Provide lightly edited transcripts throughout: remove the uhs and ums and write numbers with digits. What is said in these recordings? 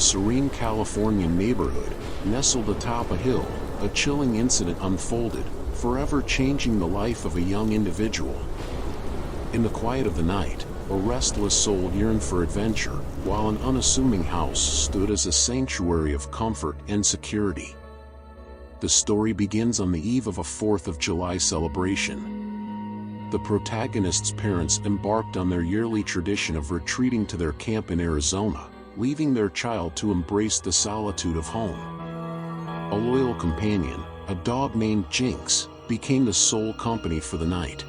a serene Californian neighborhood, nestled atop a hill, a chilling incident unfolded, forever changing the life of a young individual. In the quiet of the night, a restless soul yearned for adventure, while an unassuming house stood as a sanctuary of comfort and security. The story begins on the eve of a 4th of July celebration. The protagonist's parents embarked on their yearly tradition of retreating to their camp in Arizona, leaving their child to embrace the solitude of home. A loyal companion, a dog named Jinx, became the sole company for the night.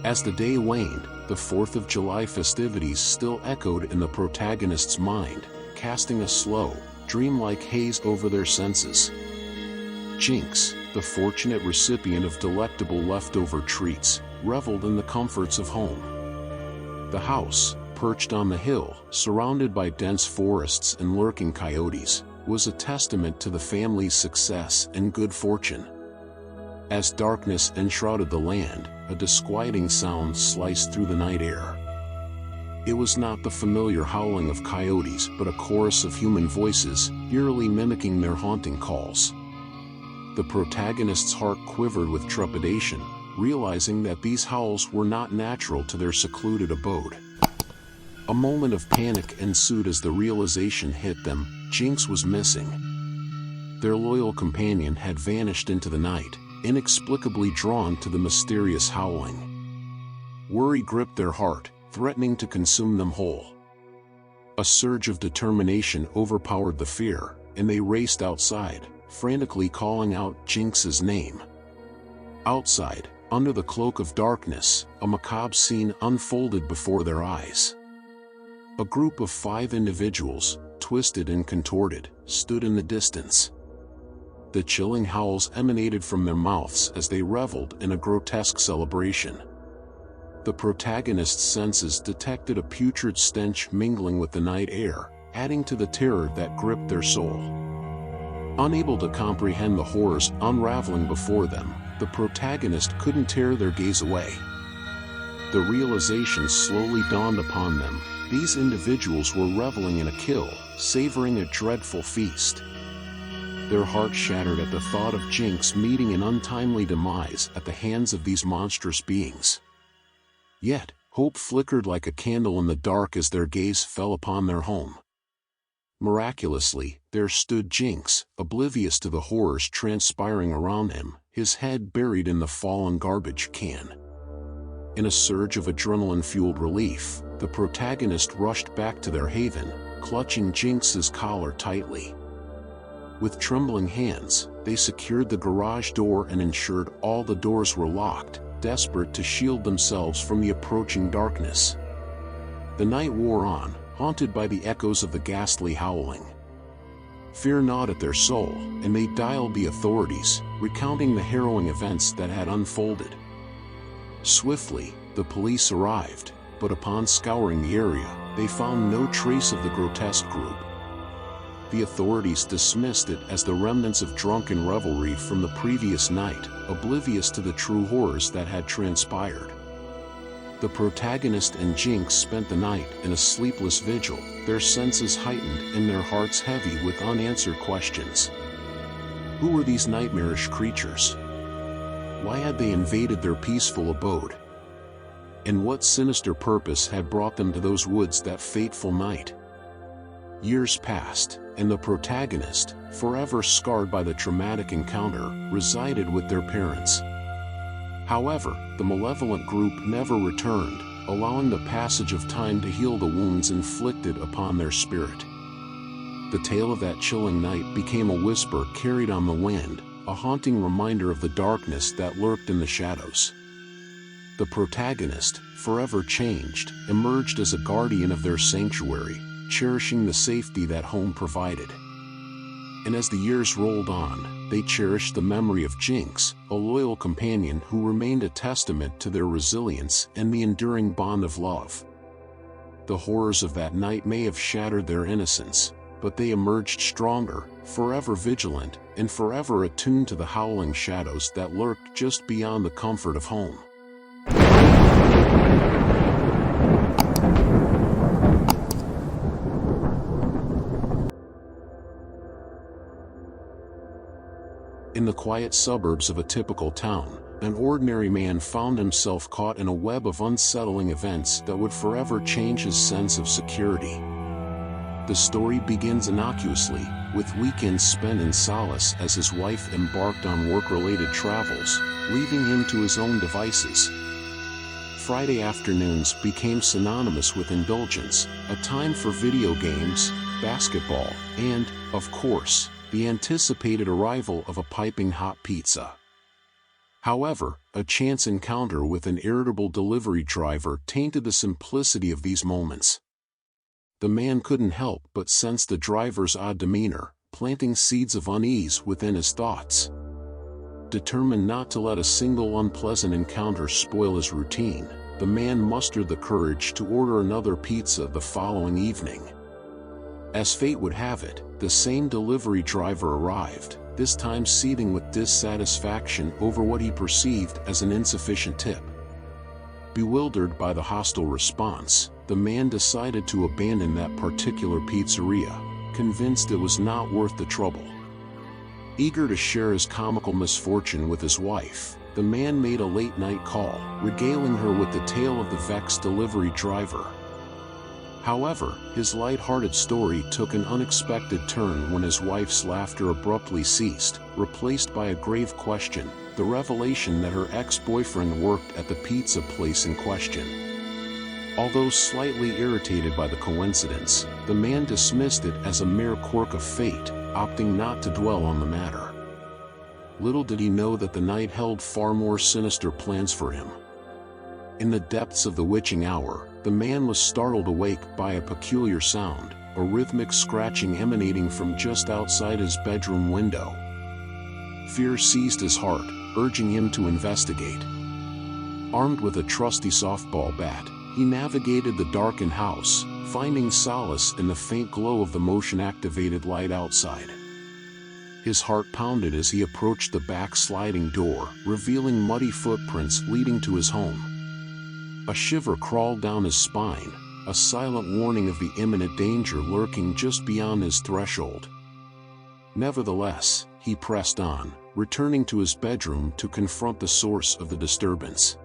As the day waned, the 4th of July festivities still echoed in the protagonist's mind, casting a slow, dreamlike haze over their senses. Jinx, the fortunate recipient of delectable leftover treats, reveled in the comforts of home. The house, perched on the hill, surrounded by dense forests and lurking coyotes, was a testament to the family's success and good fortune. As darkness enshrouded the land, a disquieting sound sliced through the night air. It was not the familiar howling of coyotes but a chorus of human voices, eerily mimicking their haunting calls. The protagonist's heart quivered with trepidation, realizing that these howls were not natural to their secluded abode. A moment of panic ensued as the realization hit them: Jinx was missing. Their loyal companion had vanished into the night, inexplicably drawn to the mysterious howling. Worry gripped their heart, threatening to consume them whole. A surge of determination overpowered the fear, and they raced outside, frantically calling out Jinx's name. Outside, under the cloak of darkness, a macabre scene unfolded before their eyes. A group of 5 individuals, twisted and contorted, stood in the distance. The chilling howls emanated from their mouths as they reveled in a grotesque celebration. The protagonist's senses detected a putrid stench mingling with the night air, adding to the terror that gripped their soul. Unable to comprehend the horrors unraveling before them, the protagonist couldn't tear their gaze away. The realization slowly dawned upon them: these individuals were reveling in a kill, savoring a dreadful feast. Their hearts shattered at the thought of Jinx meeting an untimely demise at the hands of these monstrous beings. Yet, hope flickered like a candle in the dark as their gaze fell upon their home. Miraculously, there stood Jinx, oblivious to the horrors transpiring around him, his head buried in the fallen garbage can. In a surge of adrenaline-fueled relief, the protagonist rushed back to their haven, clutching Jinx's collar tightly. With trembling hands, they secured the garage door and ensured all the doors were locked, desperate to shield themselves from the approaching darkness. The night wore on, haunted by the echoes of the ghastly howling. Fear gnawed at their soul, and they dialed the authorities, recounting the harrowing events that had unfolded. Swiftly, the police arrived, but upon scouring the area, they found no trace of the grotesque group. The authorities dismissed it as the remnants of drunken revelry from the previous night, oblivious to the true horrors that had transpired. The protagonist and Jinx spent the night in a sleepless vigil, their senses heightened and their hearts heavy with unanswered questions. Who were these nightmarish creatures? Why had they invaded their peaceful abode? And what sinister purpose had brought them to those woods that fateful night? Years passed, and the protagonist, forever scarred by the traumatic encounter, resided with their parents. However, the malevolent group never returned, allowing the passage of time to heal the wounds inflicted upon their spirit. The tale of that chilling night became a whisper carried on the wind, a haunting reminder of the darkness that lurked in the shadows. The protagonist, forever changed, emerged as a guardian of their sanctuary, cherishing the safety that home provided. And as the years rolled on, they cherished the memory of Jinx, a loyal companion who remained a testament to their resilience and the enduring bond of love. The horrors of that night may have shattered their innocence, but they emerged stronger, forever vigilant, and forever attuned to the howling shadows that lurked just beyond the comfort of home. In the quiet suburbs of a typical town, an ordinary man found himself caught in a web of unsettling events that would forever change his sense of security. The story begins innocuously, with weekends spent in solace as his wife embarked on work-related travels, leaving him to his own devices. Friday afternoons became synonymous with indulgence, a time for video games, basketball, and, of course, the anticipated arrival of a piping hot pizza. However, a chance encounter with an irritable delivery driver tainted the simplicity of these moments. The man couldn't help but sense the driver's odd demeanor, planting seeds of unease within his thoughts. Determined not to let a single unpleasant encounter spoil his routine, the man mustered the courage to order another pizza the following evening. As fate would have it, the same delivery driver arrived, this time seething with dissatisfaction over what he perceived as an insufficient tip. Bewildered by the hostile response, the man decided to abandon that particular pizzeria, convinced it was not worth the trouble. Eager to share his comical misfortune with his wife, the man made a late-night call, regaling her with the tale of the vexed delivery driver. However, his light-hearted story took an unexpected turn when his wife's laughter abruptly ceased, replaced by a grave question, the revelation that her ex-boyfriend worked at the pizza place in question. Although slightly irritated by the coincidence, the man dismissed it as a mere quirk of fate, opting not to dwell on the matter. Little did he know that the night held far more sinister plans for him. In the depths of the witching hour, the man was startled awake by a peculiar sound, a rhythmic scratching emanating from just outside his bedroom window. Fear seized his heart, urging him to investigate. Armed with a trusty softball bat, he navigated the darkened house, finding solace in the faint glow of the motion-activated light outside. His heart pounded as he approached the back-sliding door, revealing muddy footprints leading to his home. A shiver crawled down his spine, a silent warning of the imminent danger lurking just beyond his threshold. Nevertheless, he pressed on, returning to his bedroom to confront the source of the disturbance.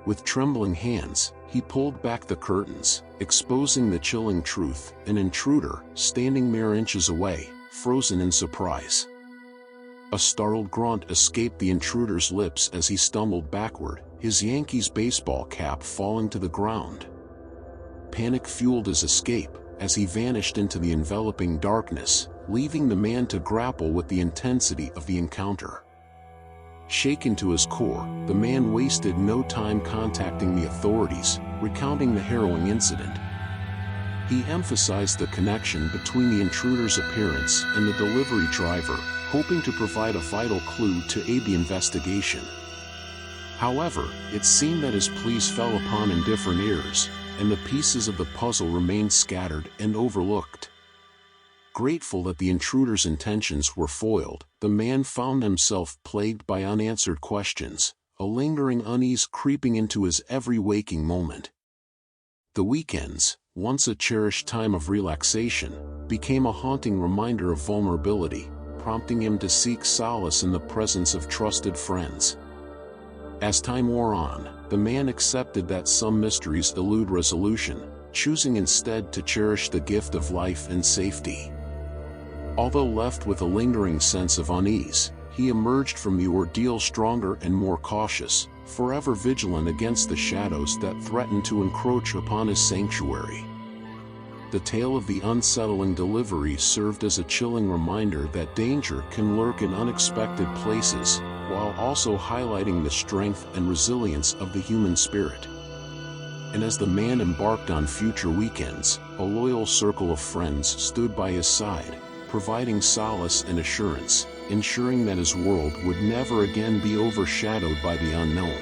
With trembling hands, he pulled back the curtains, exposing the chilling truth: an intruder, standing mere inches away, frozen in surprise. A startled grunt escaped the intruder's lips as he stumbled backward, his Yankees baseball cap falling to the ground. Panic fueled his escape, as he vanished into the enveloping darkness, leaving the man to grapple with the intensity of the encounter. Shaken to his core, the man wasted no time contacting the authorities, recounting the harrowing incident. He emphasized the connection between the intruder's appearance and the delivery driver, hoping to provide a vital clue to aid the investigation. However, it seemed that his pleas fell upon indifferent ears, and the pieces of the puzzle remained scattered and overlooked. Grateful that the intruder's intentions were foiled, the man found himself plagued by unanswered questions, a lingering unease creeping into his every waking moment. The weekends, once a cherished time of relaxation, became a haunting reminder of vulnerability, prompting him to seek solace in the presence of trusted friends. As time wore on, the man accepted that some mysteries elude resolution, choosing instead to cherish the gift of life and safety. Although left with a lingering sense of unease, he emerged from the ordeal stronger and more cautious, forever vigilant against the shadows that threatened to encroach upon his sanctuary. The tale of the unsettling delivery served as a chilling reminder that danger can lurk in unexpected places, while also highlighting the strength and resilience of the human spirit. And as the man embarked on future weekends, a loyal circle of friends stood by his side, providing solace and assurance, ensuring that his world would never again be overshadowed by the unknown.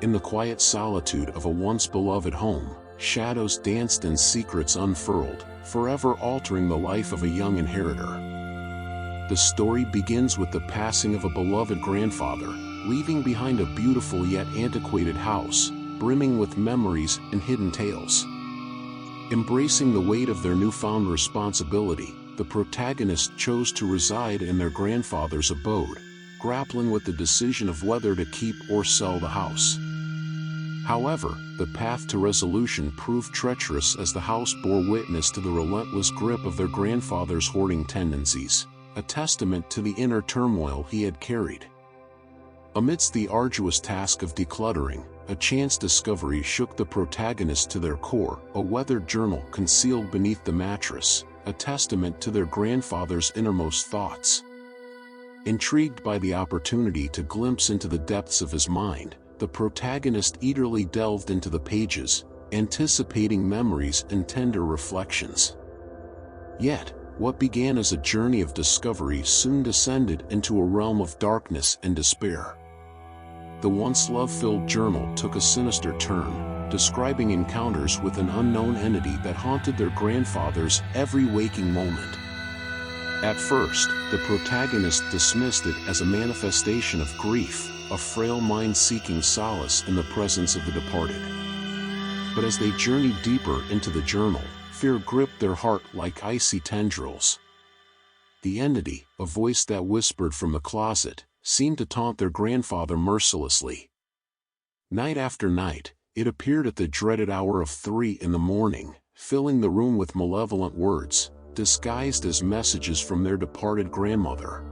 In the quiet solitude of a once beloved home, shadows danced and secrets unfurled, forever altering the life of a young inheritor. The story begins with the passing of a beloved grandfather, leaving behind a beautiful yet antiquated house, brimming with memories and hidden tales. Embracing the weight of their newfound responsibility, the protagonists chose to reside in their grandfather's abode, grappling with the decision of whether to keep or sell the house. However, the path to resolution proved treacherous as the house bore witness to the relentless grip of their grandfather's hoarding tendencies, a testament to the inner turmoil he had carried. Amidst the arduous task of decluttering, a chance discovery shook the protagonists to their core, a weathered journal concealed beneath the mattress, a testament to their grandfather's innermost thoughts. Intrigued by the opportunity to glimpse into the depths of his mind, the protagonist eagerly delved into the pages, anticipating memories and tender reflections. Yet, what began as a journey of discovery soon descended into a realm of darkness and despair. The once love-filled journal took a sinister turn, describing encounters with an unknown entity that haunted their grandfather's every waking moment. At first, the protagonist dismissed it as a manifestation of grief, a frail mind seeking solace in the presence of the departed. But as they journeyed deeper into the journal, fear gripped their heart like icy tendrils. The entity, a voice that whispered from the closet, seemed to taunt their grandfather mercilessly. Night after night, it appeared at the dreaded hour of 3 in the morning, filling the room with malevolent words, disguised as messages from their departed grandmother.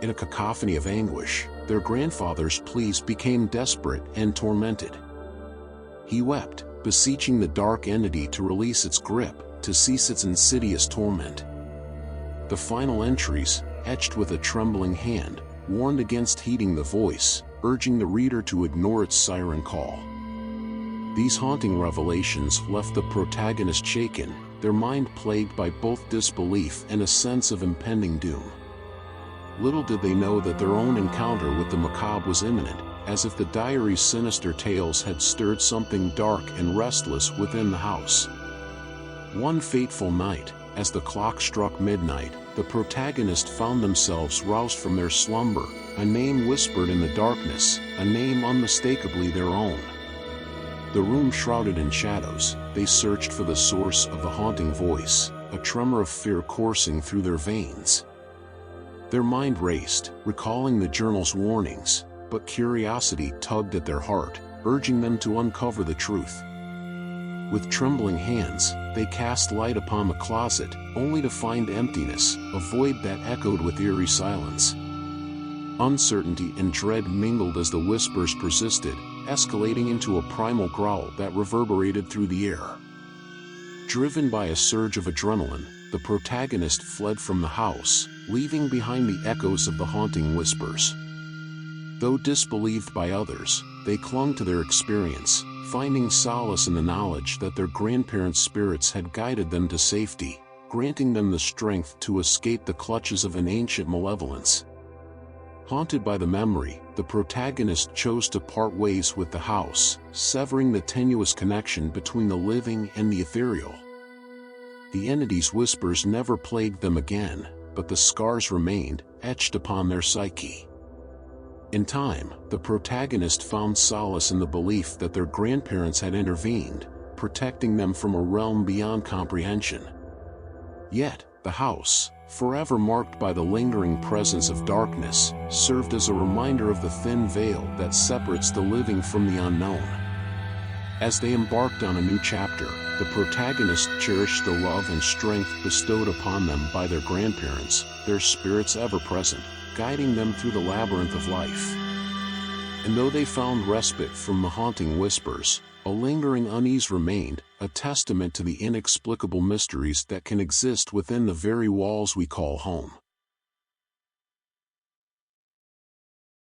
In a cacophony of anguish, their grandfather's pleas became desperate and tormented. He wept, beseeching the dark entity to release its grip, to cease its insidious torment. The final entries, etched with a trembling hand, warned against heeding the voice, urging the reader to ignore its siren call. These haunting revelations left the protagonist shaken, their mind plagued by both disbelief and a sense of impending doom. Little did they know that their own encounter with the macabre was imminent, as if the diary's sinister tales had stirred something dark and restless within the house. One fateful night, as the clock struck midnight, the protagonists found themselves roused from their slumber, a name whispered in the darkness, a name unmistakably their own. The room shrouded in shadows, they searched for the source of the haunting voice, a tremor of fear coursing through their veins. Their mind raced, recalling the journal's warnings, but curiosity tugged at their heart, urging them to uncover the truth. With trembling hands, they cast light upon the closet, only to find emptiness, a void that echoed with eerie silence. Uncertainty and dread mingled as the whispers persisted, escalating into a primal growl that reverberated through the air. Driven by a surge of adrenaline, the protagonist fled from the house, leaving behind the echoes of the haunting whispers. Though disbelieved by others, they clung to their experience, finding solace in the knowledge that their grandparents' spirits had guided them to safety, granting them the strength to escape the clutches of an ancient malevolence. Haunted by the memory, the protagonist chose to part ways with the house, severing the tenuous connection between the living and the ethereal. The entity's whispers never plagued them again, but the scars remained, etched upon their psyche. In time, the protagonist found solace in the belief that their grandparents had intervened, protecting them from a realm beyond comprehension. Yet, the house, forever marked by the lingering presence of darkness, served as a reminder of the thin veil that separates the living from the unknown. As they embarked on a new chapter, the protagonists cherished the love and strength bestowed upon them by their grandparents, their spirits ever present, guiding them through the labyrinth of life. And though they found respite from the haunting whispers, a lingering unease remained, a testament to the inexplicable mysteries that can exist within the very walls we call home.